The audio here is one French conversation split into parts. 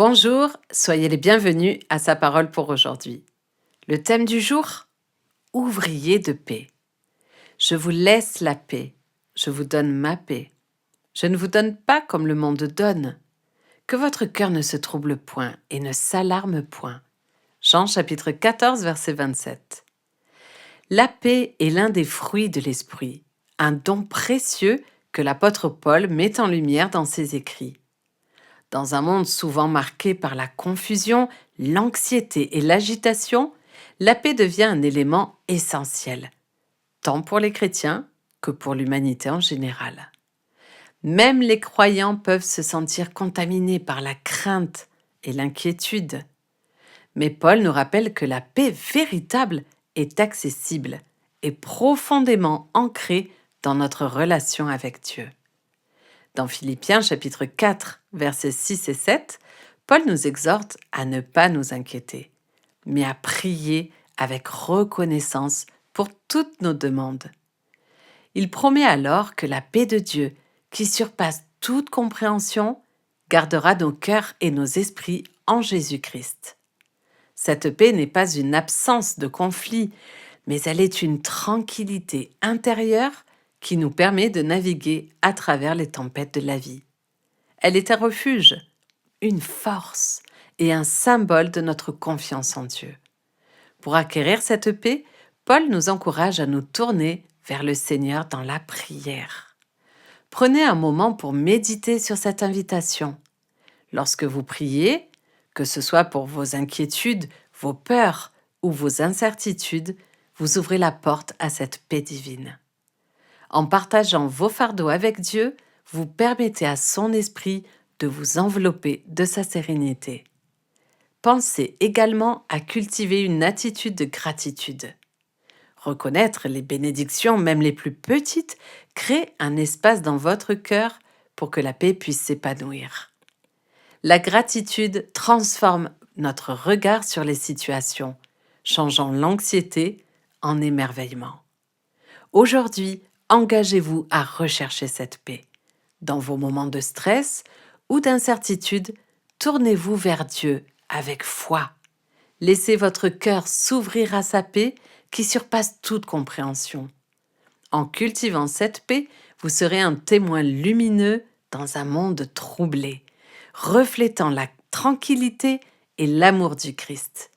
Bonjour, soyez les bienvenus à Sa parole pour aujourd'hui. Le thème du jour: Ouvrier de paix. Je vous laisse la paix, je vous donne ma paix. Je ne vous donne pas comme le monde donne. Que votre cœur ne se trouble point et ne s'alarme point. Jean chapitre 14, verset 27. La paix est l'un des fruits de l'esprit, un don précieux que l'apôtre Paul met en lumière dans ses écrits. Dans un monde souvent marqué par la confusion, l'anxiété et l'agitation, la paix devient un élément essentiel, tant pour les chrétiens que pour l'humanité en général. Même les croyants peuvent se sentir contaminés par la crainte et l'inquiétude. Mais Paul nous rappelle que la paix véritable est accessible et profondément ancrée dans notre relation avec Dieu. Dans Philippiens chapitre 4, versets 6 et 7, Paul nous exhorte à ne pas nous inquiéter, mais à prier avec reconnaissance pour toutes nos demandes. Il promet alors que la paix de Dieu, qui surpasse toute compréhension, gardera nos cœurs et nos esprits en Jésus-Christ. Cette paix n'est pas une absence de conflit, mais elle est une tranquillité intérieure qui nous permet de naviguer à travers les tempêtes de la vie. Elle est un refuge, une force et un symbole de notre confiance en Dieu. Pour acquérir cette paix, Paul nous encourage à nous tourner vers le Seigneur dans la prière. Prenez un moment pour méditer sur cette invitation. Lorsque vous priez, que ce soit pour vos inquiétudes, vos peurs ou vos incertitudes, vous ouvrez la porte à cette paix divine. En partageant vos fardeaux avec Dieu, vous permettez à son esprit de vous envelopper de sa sérénité. Pensez également à cultiver une attitude de gratitude. Reconnaître les bénédictions, même les plus petites, crée un espace dans votre cœur pour que la paix puisse s'épanouir. La gratitude transforme notre regard sur les situations, changeant l'anxiété en émerveillement. Aujourd'hui, engagez-vous à rechercher cette paix. Dans vos moments de stress ou d'incertitude, tournez-vous vers Dieu avec foi. Laissez votre cœur s'ouvrir à sa paix qui surpasse toute compréhension. En cultivant cette paix, vous serez un témoin lumineux dans un monde troublé, reflétant la tranquillité et l'amour du Christ.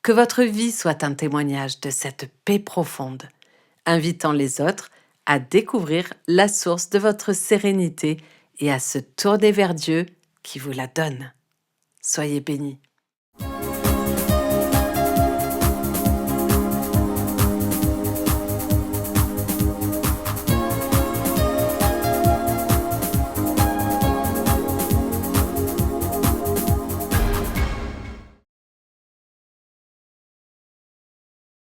Que votre vie soit un témoignage de cette paix profonde, invitant les autres à découvrir la source de votre sérénité et à se tourner vers Dieu qui vous la donne. Soyez bénis.